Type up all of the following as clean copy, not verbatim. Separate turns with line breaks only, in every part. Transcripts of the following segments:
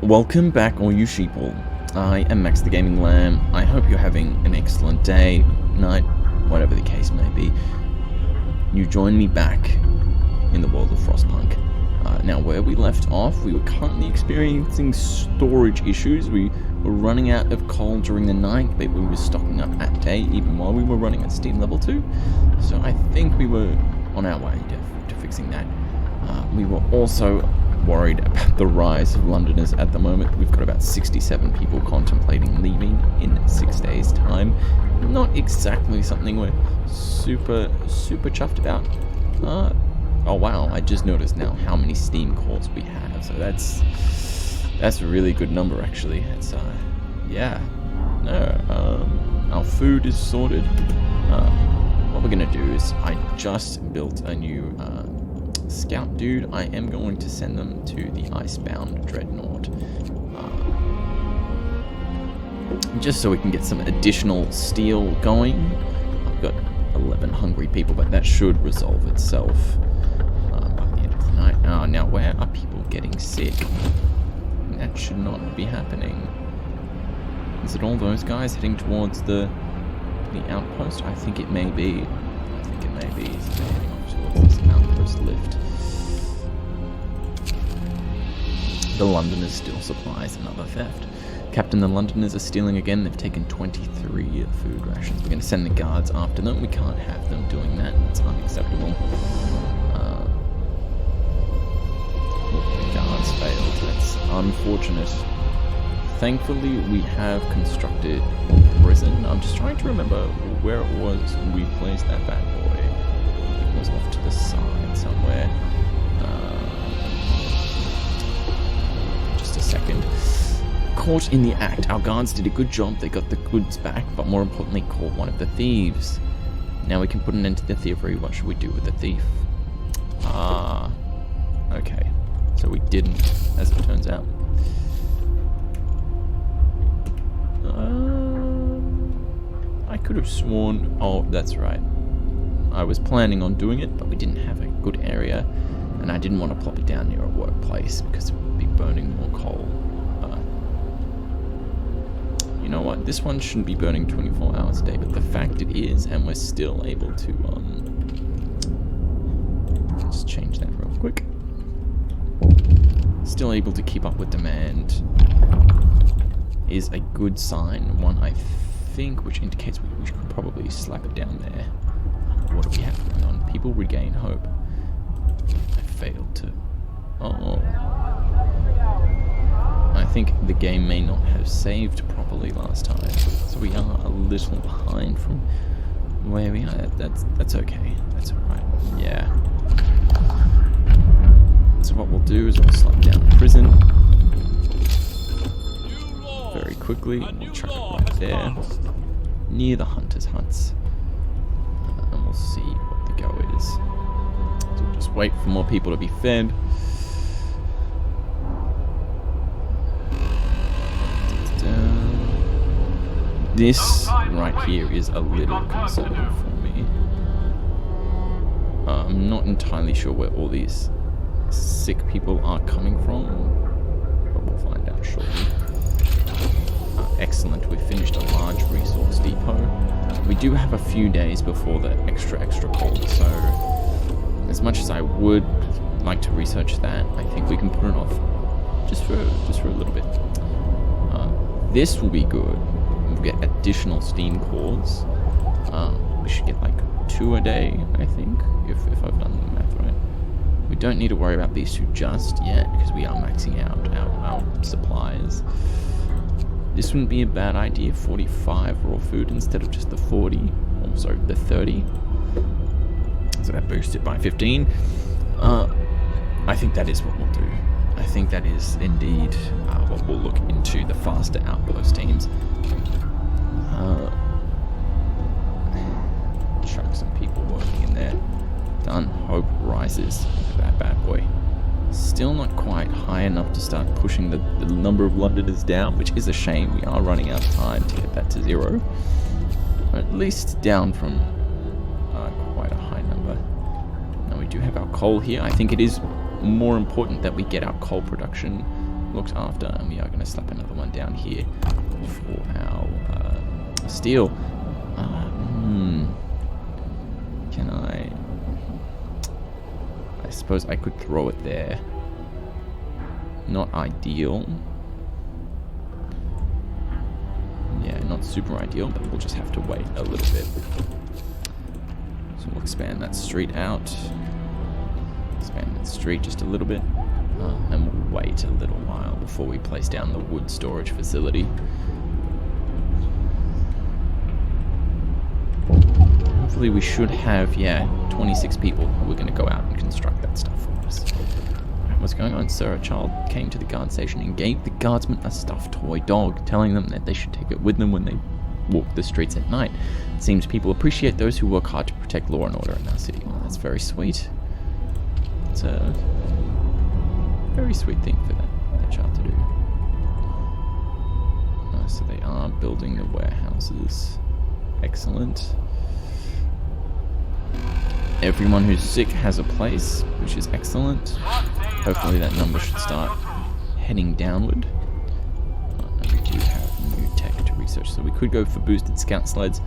Welcome back, all you sheeple. I am Max the Gaming Lamb. I hope you're having an excellent day, night, whatever the case may be. You join me back in the world of Frostpunk. Now, where we left off, we were currently experiencing storage issues. We were running out of coal during the night, but we were stocking up at day, even while we were running at Steam level 2. So I think we were on our way to fixing that. We were also worried about the rise of Londoners at the moment. We've got about 67 people contemplating leaving in 6 days' time. Not exactly something we're super chuffed about. Oh wow, I just noticed now how many Steam cores we have, so that's a really good number actually. It's yeah. No, our food is sorted. What we're gonna do is I just built a new scout dude. I am going to send them to the Icebound Dreadnought. Just so we can get some additional steel going. I've got 11 hungry people, but that should resolve itself by the end of the night. Now where are people getting sick? That should not be happening. Is it all those guys heading towards the outpost? I think it may be. So they're heading off towards this outpost lift. The Londoners steal supplies, another theft. Captain, the Londoners are stealing again. They've taken 23 food rations. We're going to send the guards after them. We can't have them doing that. It's unacceptable. The guards failed. That's unfortunate. Thankfully, we have constructed a prison. I'm just trying to remember where it was we placed that bad boy. It was off to the side somewhere. Just a second. Caught in the act. Our guards did a good job. They got the goods back, but more importantly, caught one of the thieves. Now we can put an end to the thievery. What should we do with the thief? Okay. So we didn't, as it turns out. I could have sworn... Oh, that's right. I was planning on doing it, but we didn't have a good area, and I didn't want to plop it down near a workplace because it would be burning more coal. You know what? This one shouldn't be burning 24 hours a day, but the fact it is, and we're still able to... Let's change that real quick. Still able to keep up with demand is a good sign. One, I think, which indicates we should probably slap it down there. What do we have going on? People regain hope. I failed to... Oh. I think the game may not have saved properly last time, so we are a little behind from where we are. That's okay. That's alright. Yeah. So what we'll do is we'll slap down the prison very quickly. We'll chuck it right there, near the hunters' huts, and we'll see what the go is. So we'll just wait for more people to be fed. This right here is a little concerning for me. I'm not entirely sure where all these sick people are coming from, but we'll find out shortly. Excellent, we finished a large resource depot. We do have a few days before the extra coal, so as much as I would like to research that, I think we can put it off just for a little bit. This will be good. We'll get additional steam cores. We should get like 2 a day, I think, if I've done the math right. We don't need to worry about these 2 just yet, because we are maxing out our supplies. This wouldn't be a bad idea, 45 raw food instead of just the 40, or sorry, the 30. So that boosts it by 15. I think that is what we'll do. I think that is indeed what we'll look into, the faster outpost teams. Chuck some people working in there. Done. Hope rises. Look at that bad boy. Still not quite high enough to start pushing the number of Londoners down, which is a shame. We are running out of time to get that to 0. Or at least down from quite a high number. Now we do have our coal here. I think it is more important that we get our coal production looked after, and we are going to slap another one down here for our steel. Can I suppose I could throw it there. Not ideal. Yeah, not super ideal, but we'll just have to wait a little bit. So we'll expand that street out. Expand that street just a little bit. And we'll wait a little while before we place down the wood storage facility. Hopefully we should have, 26 people who are going to go out and construct that stuff for us. What's going on, sir? A child came to the guard station and gave the guardsmen a stuffed toy dog, telling them that they should take it with them when they walk the streets at night. It seems people appreciate those who work hard to protect law and order in our city. Well, that's very sweet. It's a very sweet thing for that child to do. So they are building the warehouses. Excellent. Everyone who's sick has a place, which is excellent. Hopefully that number should start heading downward. And we do have new tech to research, so we could go for boosted scout sleds,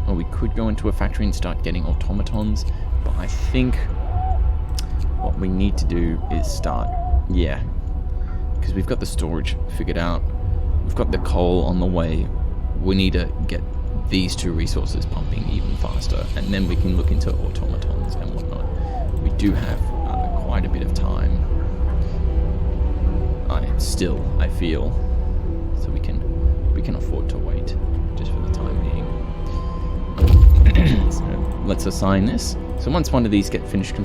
or we could go into a factory and start getting automatons, but I think what we need to do is start, because we've got the storage figured out, we've got the coal on the way, we need to get these two resources pumping even faster, and then we can look into automatons and whatnot. We do have quite a bit of time. I feel, so we can afford to wait just for the time being. So let's assign this. So once one of these get finished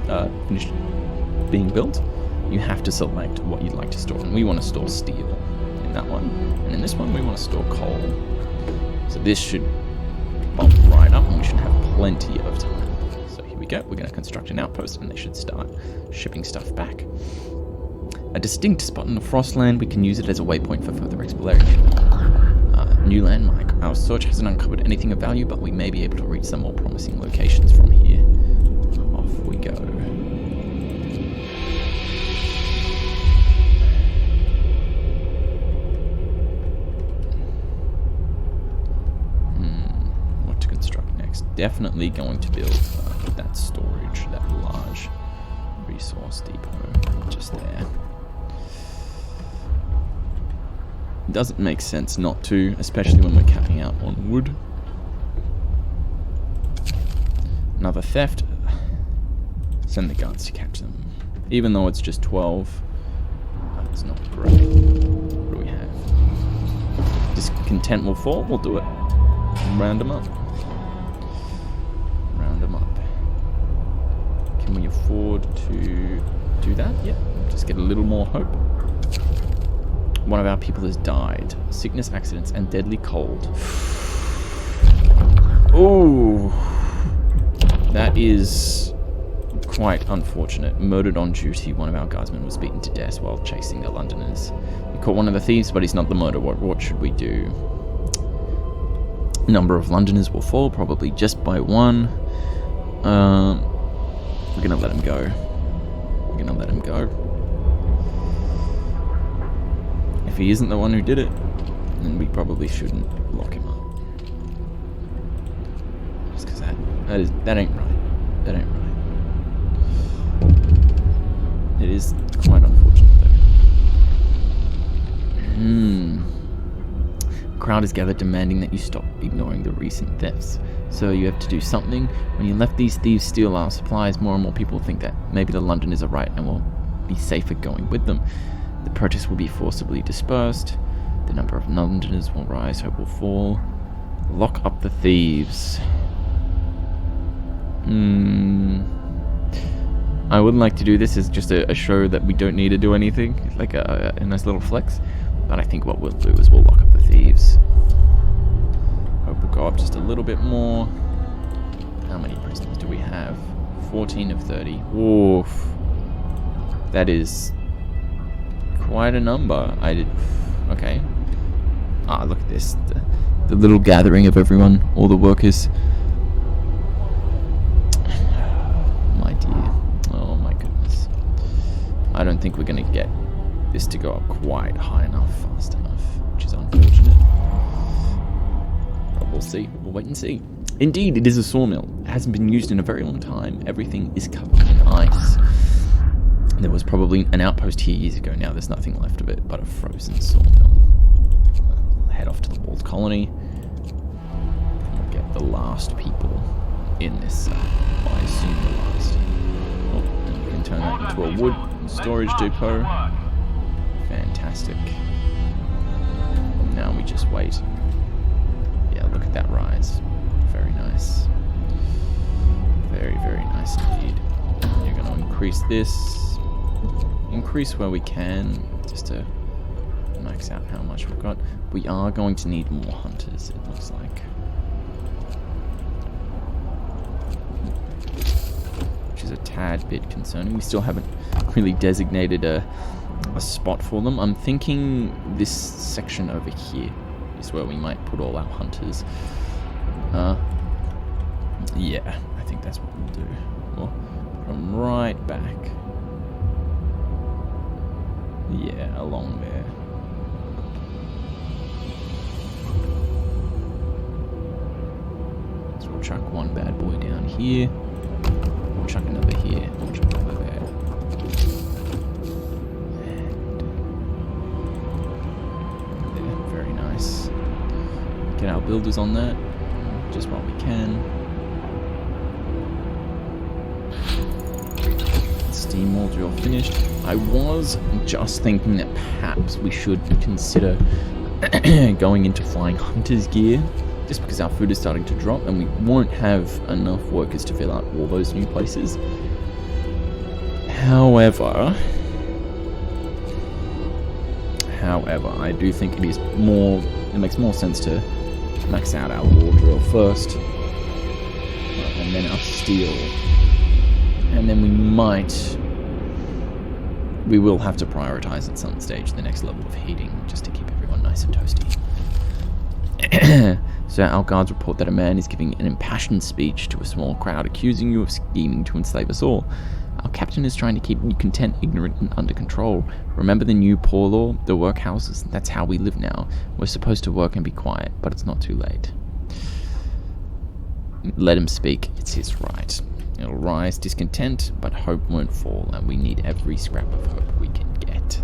being built, you have to select what you'd like to store, and we want to store steel in that one, and in this one we want to store coal. So this should bump right up, and we should have plenty of time. So here we go. We're going to construct an outpost, and they should start shipping stuff back. A distinct spot in the Frostland. We can use it as a waypoint for further exploration. New landmark. Our search hasn't uncovered anything of value, but we may be able to reach some more promising locations from here. Off we go. What to construct next? Definitely going to build that storage, that large resource depot just there. It doesn't make sense not to, especially when we're capping out on wood. Another theft. Send the guards to catch them. Even though it's just 12, that's not great. What do we have? Discontent will fall. We'll do it. Round them up. Round them up. Can we afford to do that? Yep. Just get a little more hope. One of our people has died. Sickness, accidents, and deadly cold. Oh, that is quite unfortunate. Murdered on duty. One of our guardsmen was beaten to death while chasing the Londoners. We caught one of the thieves, but he's not the murderer. What should we do? Number of Londoners will fall, probably just by one. We're gonna let him go. We're gonna let him go. If he isn't the one who did it, then we probably shouldn't lock him up. Just because that ain't right. That ain't right. It is quite unfortunate though. Crowd is gathered demanding that you stop ignoring the recent thefts. So you have to do something. When you let these thieves steal our supplies, more and more people think that maybe the Londoners are right and will be safer going with them. The protest will be forcibly dispersed. The number of Londoners will rise, hope will fall. Lock up the thieves. I would like to do this as just a show that we don't need to do anything, like a nice little flex. But I think what we'll do is we'll lock up the thieves. Hope we'll go up just a little bit more. How many prisoners do we have? 14 of 30. Oof. That is quite a number. Okay. Look at this. The little gathering of everyone, all the workers. My dear. Oh my goodness. I don't think we're gonna get this to go up quite high enough, fast enough, which is unfortunate. But we'll see. We'll wait and see. Indeed, it is a sawmill. It hasn't been used in a very long time. Everything is covered in ice. There was probably an outpost here years ago. Now there's nothing left of it but a frozen sawmill. We'll head off to the walled colony. We'll get the last people in this, I assume the last. Oh, and we can turn that into a wood storage depot. Fantastic. Now we just wait. Yeah, look at that rise. Very nice. Very, very nice indeed. You're going to increase this. Increase where we can, just to max out how much we've got. We are going to need more hunters, it looks like. Which is a tad bit concerning. We still haven't really designated a spot for them. I'm thinking this section over here is where we might put all our hunters. Yeah, I think that's what we'll do. We'll put them right back. Yeah, along there. So we'll chuck one bad boy down here. We'll chuck another here. We'll chuck another there. And there, very nice. Get our builders on that, just while we can. Steam wall drill finished. I was just thinking that perhaps we should consider going into flying hunter's gear, just because our food is starting to drop and we won't have enough workers to fill out all those new places. However, I do think it makes more sense to max out our wall drill first, and then our steel. And then we will have to prioritize at some stage the next level of heating, just to keep everyone nice and toasty. So our guards report that a man is giving an impassioned speech to a small crowd, accusing you of scheming to enslave us all. Our captain is trying to keep you content, ignorant, and under control. Remember the new poor law? The workhouses? That's how we live now. We're supposed to work and be quiet, but it's not too late. Let him speak. It's his right. It'll rise discontent, but hope won't fall, and we need every scrap of hope we can get.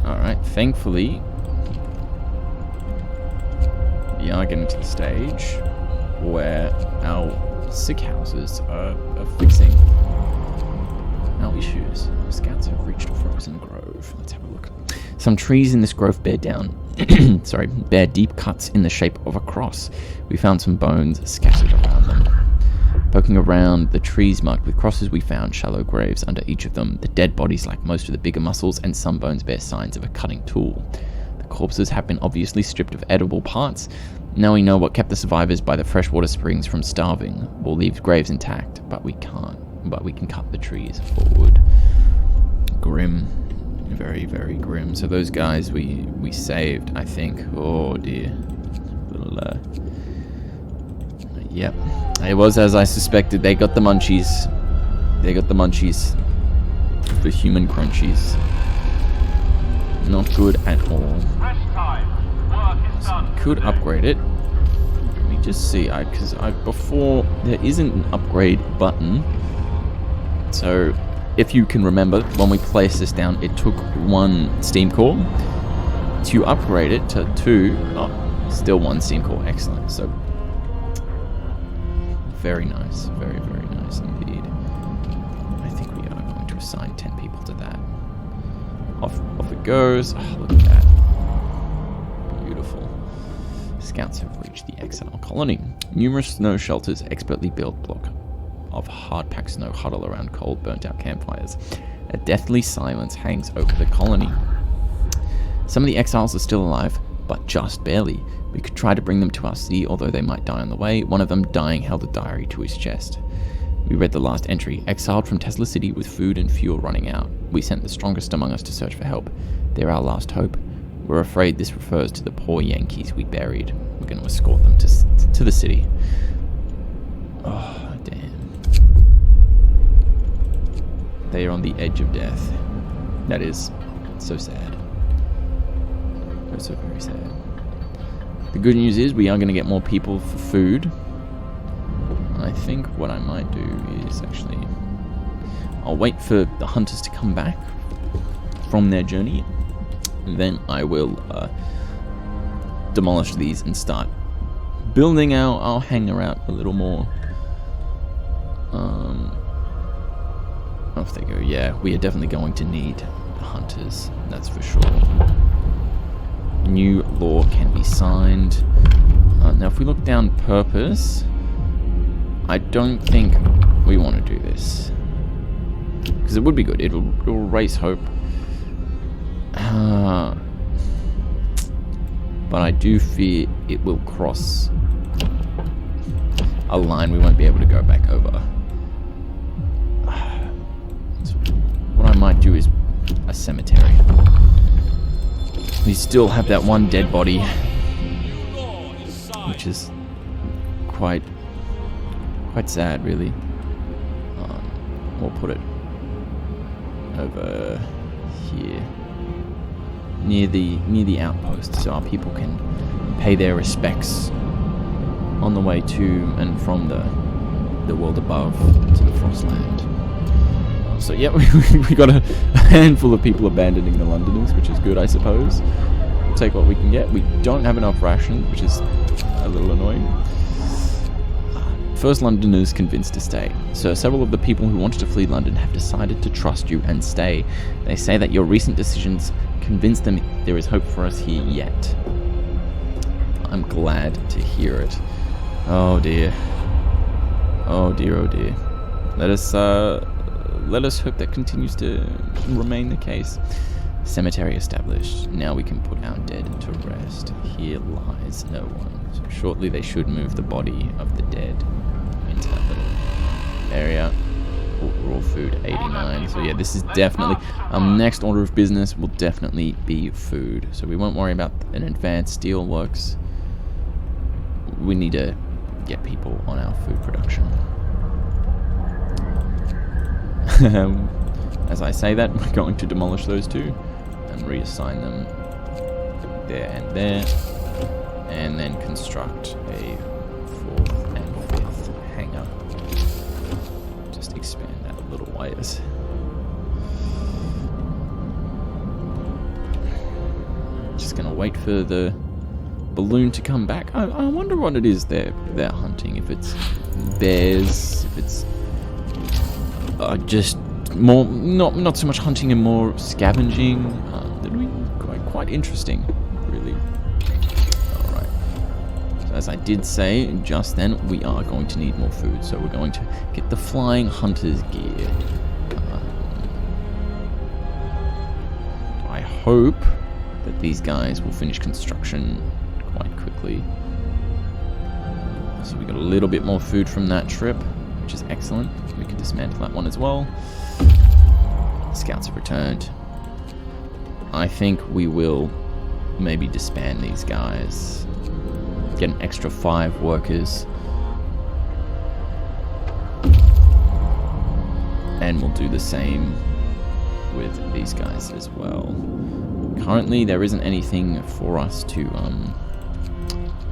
Alright, thankfully, we are getting to the stage where our sick houses are fixing our issues. Scouts have reached a frozen grove. Let's have a look. Some trees in this grove bear deep cuts in the shape of a cross. We found some bones scattered around them. Poking around the trees marked with crosses, we found shallow graves under each of them. The dead bodies lack most of the bigger muscles, and some bones bear signs of a cutting tool. The corpses have been obviously stripped of edible parts. Now we know what kept the survivors by the freshwater springs from starving. We'll leave graves intact, but we can't. But we can cut the trees for wood. Grim. Very, very grim. So those guys we saved, I think. Oh dear. Yep. It was as I suspected. They got the munchies. They got the munchies. The human crunchies. Not good at all. So we could upgrade it. Let me just see. Because before there isn't an upgrade button. So if you can remember, when we placed this down, it took 1 steam core. To upgrade it to 2, still 1 steam core. Excellent. So very nice. Very, very nice indeed. I think we are going to assign 10 people to that. Off it goes. Oh, look at that. Beautiful. Scouts have reached the exile colony. Numerous snow shelters, expertly built block of hard-packed snow huddle around cold, burnt-out campfires. A deathly silence hangs over the colony. Some of the exiles are still alive, but just barely. We could try to bring them to our city, although they might die on the way. One of them, dying, held a diary to his chest. We read the last entry. Exiled from Tesla City with food and fuel running out. We sent the strongest among us to search for help. They're our last hope. We're afraid this refers to the poor Yankees we buried. We're going to escort them to the city. Oh, damn. They are on the edge of death. That is so sad. That's so very sad. The good news is we are going to get more people for food. I think what I might do is actually... I'll wait for the hunters to come back from their journey. And then I will demolish these and start building our hangar out a little more. Off they go. Yeah, we are definitely going to need hunters. That's for sure. New law can be signed. Now, if we look down purpose, I don't think we want to do this. Because it would be good. It'll raise hope. But I do fear it will cross a line we won't be able to go back over. What I might do is a cemetery. We still have that one dead body, which is quite sad, really. We'll put it over here, near the outpost, so our people can pay their respects on the way to and from the world above to the Frostland. So yeah, we got a handful of people abandoning the Londoners, which is good, I suppose. We'll take what we can get. We don't have enough rations, which is a little annoying. First Londoners convinced to stay. So several of the people who wanted to flee London have decided to trust you and stay. They say that your recent decisions convinced them there is hope for us here yet. I'm glad to hear it. Oh dear. Oh dear, oh dear. Let us hope that continues to remain the case. Cemetery established. Now we can put our dead to rest. Here lies no one. So shortly they should move the body of the dead into that little area. Raw food 89. So yeah, this is definitely next order of business will definitely be food. So we won't worry about an advanced steelworks. We need to get people on our food production. As I say that, we're going to demolish those two and reassign them there and there, and then construct a 4th and 5th hangar. Just expand that a little ways. Just gonna wait for the balloon to come back. I wonder what it is they're hunting. If it's bears, if it's just more, not so much hunting and more scavenging. That'd be quite interesting, really. Alright. So as I did say just then, we are going to need more food, so we're going to get the flying hunter's gear. I hope that these guys will finish construction quite quickly. So we got a little bit more food from that trip, which is excellent. We can dismantle that one as well. Scouts have returned. I think we will maybe disband these guys. Get an extra 5 workers. And we'll do the same with these guys as well. Currently, there isn't anything for us to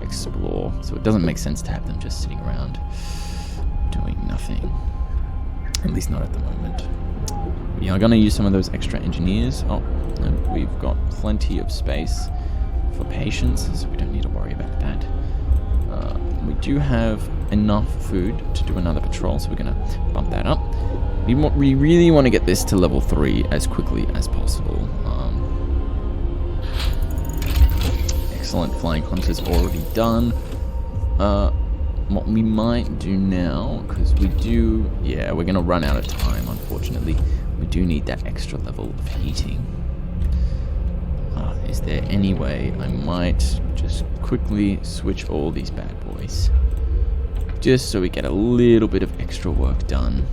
explore, so it doesn't make sense to have them just sitting around doing nothing. At least not at the moment. We are going to use some of those extra engineers. Oh, and we've got plenty of space for patience, so we don't need to worry about that. We do have enough food to do another patrol, so we're going to bump that up. We really want to get this to level 3 as quickly as possible. Excellent, flying hunters already done. What we might do now, because we do, yeah, we're going to run out of time, unfortunately. We do need that extra level of heating. Is there any way I might just quickly switch all these bad boys? Just so we get a little bit of extra work done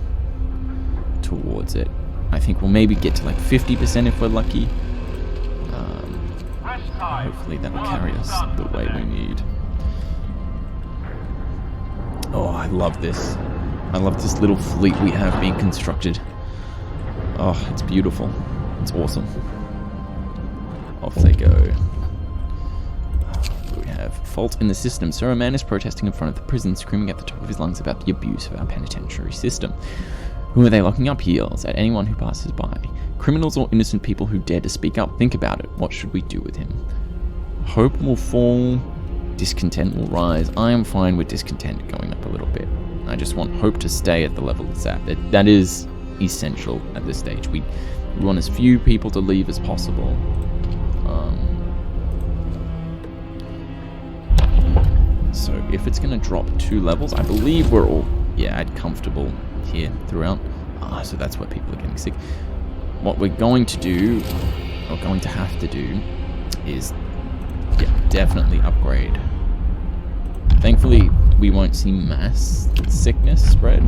towards it. I think we'll maybe get to like 50% if we're lucky. Hopefully that'll carry us the way we need. Oh, I love this. I love this little fleet we have being constructed. Oh, it's beautiful. It's awesome. Off they go. We have fault in the system. So a man is protesting in front of the prison, screaming at the top of his lungs about the abuse of our penitentiary system. Who are they locking up? He yells at anyone who passes by. Criminals or innocent people who dare to speak up. Think about it. What should we do with him? Hope will fall. Discontent will rise. I am fine with discontent going up a little bit. I just want hope to stay at the level it's at. That is essential at this stage. We want as few people to leave as possible. So if it's going to drop 2 levels, I believe we're all, at comfortable here throughout. So that's where people are getting sick. What we're going to do, or going to have to do, is definitely upgrade. Thankfully, we won't see mass sickness spread.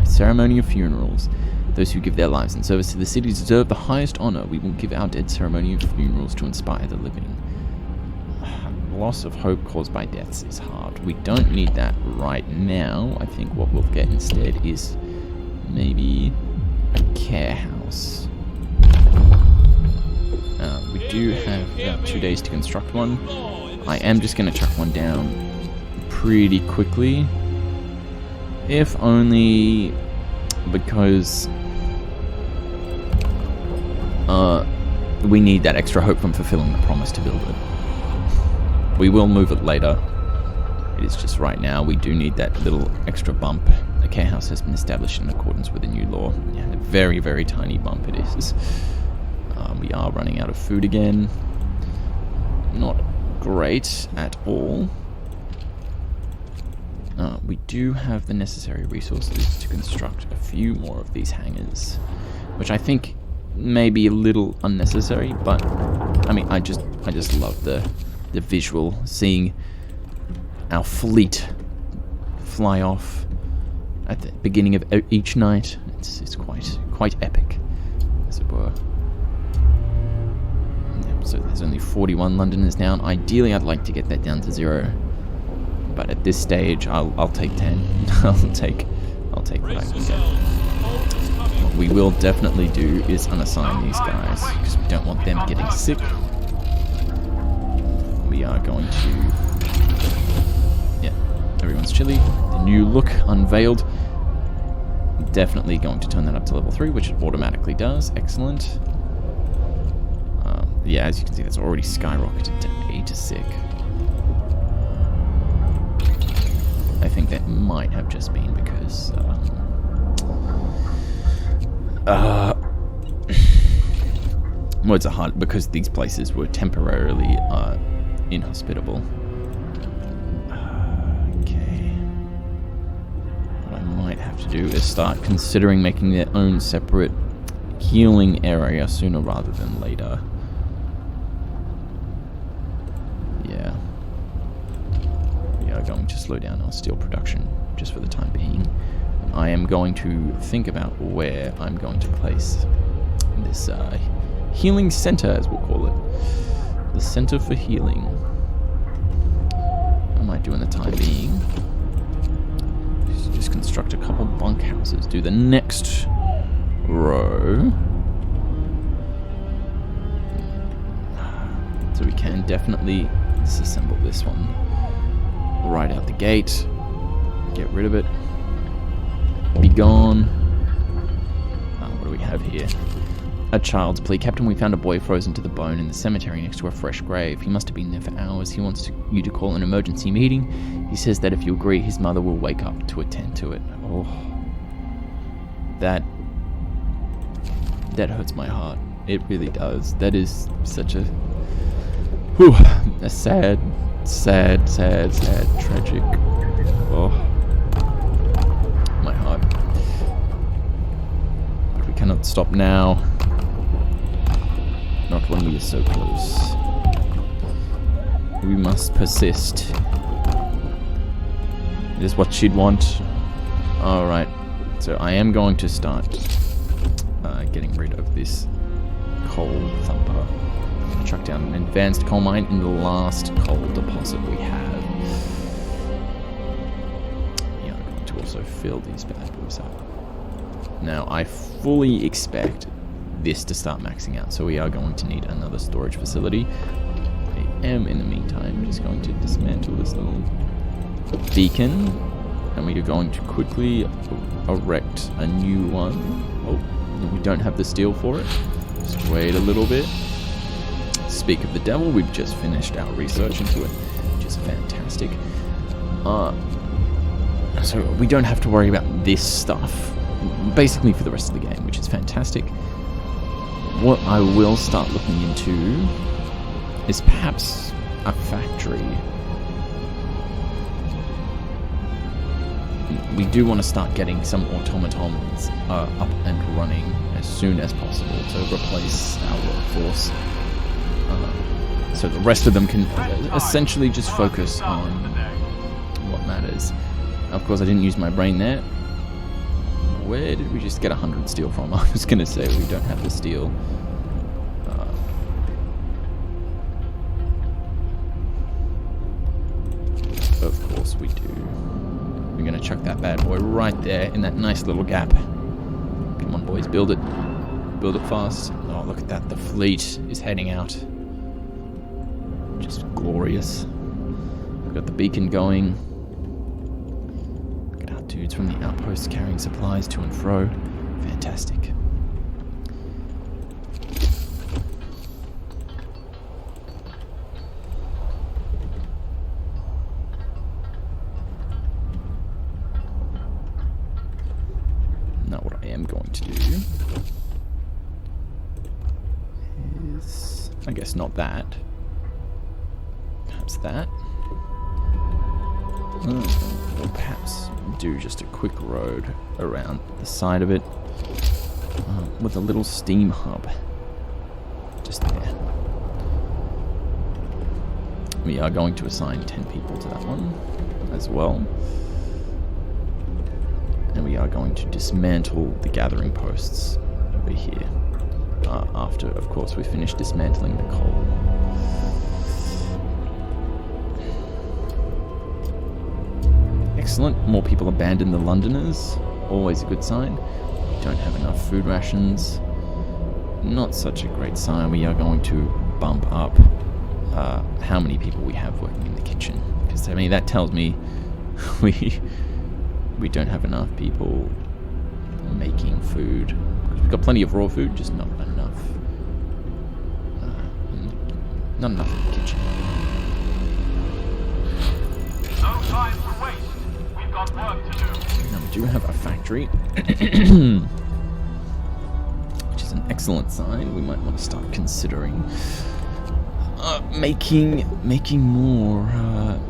Ceremony of funerals. Those who give their lives in service to the city deserve the highest honor. We will give our dead ceremony of funerals to inspire the living. Loss of hope caused by deaths is hard. We don't need that right now. I think what we'll get instead is maybe a care house. We do have about 2 days to construct one. I am just going to chuck one down pretty quickly. If only because we need that extra hope from fulfilling the promise to build it. We will move it later. It is just right now. We do need that little extra bump. The care house has been established in accordance with the new law. A very, very tiny bump it is. We are running out of food again. Not great at all. We do have the necessary resources to construct a few more of these hangars, which I think may be a little unnecessary, but I mean, I just love the visual, seeing our fleet fly off at the beginning of each night. It's quite epic, as it were. So there's only 41 Londoners now. Ideally, I'd like to get that down to 0. But at this stage, I'll take 10. I'll take what I can get. What we will definitely do is unassign these guys, because we don't want them getting sick. We are going to... everyone's chilly. The new look unveiled. Definitely going to turn that up to level 3, which it automatically does. Excellent. As you can see, that's already skyrocketed to 8 sick. I think that might have just been because... well, it's because these places were temporarily inhospitable. Okay. What I might have to do is start considering making their own separate healing area sooner rather than later. We are going to slow down our steel production just for the time being. I am going to think about where I'm going to place this healing center, as we'll call it. The center for healing. I might do in the time being. Just construct a couple bunkhouses. Do the next row. So we can definitely disassemble this one right out the gate. Get rid of it. Be gone. What do we have here? A child's plea. Captain, we found a boy frozen to the bone in the cemetery next to a fresh grave. He must have been there for hours. He wants you to call an emergency meeting. He says that if you agree, his mother will wake up to attend to it. Oh, that hurts my heart. It really does. That is such a sad, tragic. Oh, my heart. But we cannot stop now. Not when we are so close. We must persist. It is what she'd want. Alright, so I am going to start getting rid of this coal thumper. Chuck down an advanced coal mine in the last coal deposit we have. Yeah, I'm going to also fill these bad boys up. Now, I fully expect this to start maxing out, so we are going to need another storage facility. I am, in the meantime, just going to dismantle this little beacon, and we are going to quickly erect a new one. Oh, we don't have the steel for it. Just wait a little bit. Speak of the devil, we've just finished our research into it, which is fantastic. So we don't have to worry about this stuff, basically for the rest of the game, which is fantastic. What I will start looking into is perhaps a factory. We do want to start getting some automatons up and running as soon as possible to replace our workforce. So the rest of them can essentially just focus on what matters. Of course, I didn't use my brain there. Where did we just get 100 steel from? I was going to say we don't have the steel. Of course we do. We're going to chuck that bad boy right there in that nice little gap. Come on, boys, build it. Build it fast. Oh, look at that. The fleet is heading out. Just glorious. We've got the beacon going. Look at our dudes from the outposts carrying supplies to and fro. Fantastic. Now what I am going to do is, I guess not that. Perhaps that. Or perhaps do just a quick road around the side of it with a little steam hub just there. We are going to assign 10 people to that one as well. And we are going to dismantle the gathering posts over here after, of course, we finish dismantling the coal. Excellent. More people abandon the Londoners. Always a good sign. We don't have enough food rations. Not such a great sign. We are going to bump up how many people we have working in the kitchen. Because, I mean, that tells me we don't have enough people making food. We've got plenty of raw food, just not enough. Not enough in the kitchen.
No time to waste. We've got work to do.
Now we do have a factory, which is an excellent sign. We might want to start considering making more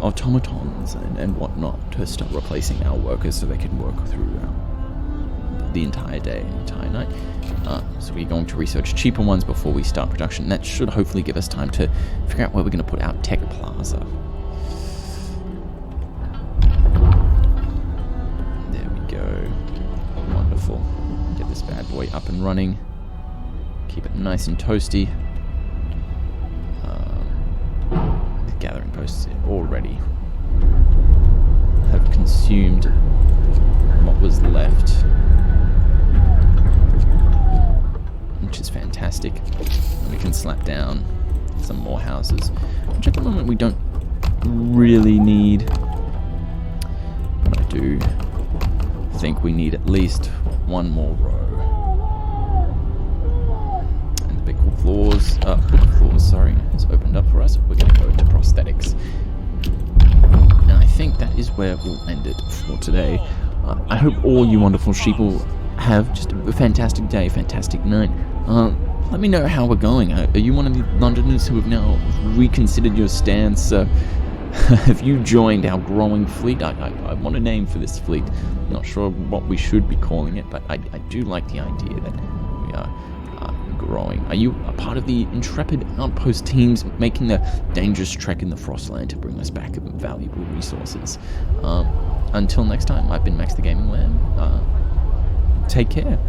automatons and whatnot to start replacing our workers so they can work through the entire day, entire night. So we're going to research cheaper ones before we start production. That should hopefully give us time to figure out where we're going to put our tech plaza. There we go. Wonderful. Get this bad boy up and running. Keep it nice and toasty. The gathering posts already have consumed what was left, which is fantastic. And we can slap down some more houses, which at the moment we don't really need, but I do think we need at least one more row. And the big floors, has opened up for us. We're going to go to prosthetics. And I think that is where we'll end it for today. I hope all you wonderful sheeple have just a fantastic day, fantastic night. Let me know how we're going. Are you one of the Londoners who have now reconsidered your stance? Have you joined our growing fleet? I want a name for this fleet. Not sure what we should be calling it, but I do like the idea that we are growing. Are you a part of the intrepid outpost teams making the dangerous trek in the Frostland to bring us back valuable resources? Until next time, I've been Max the Gaming Lamb. Take care.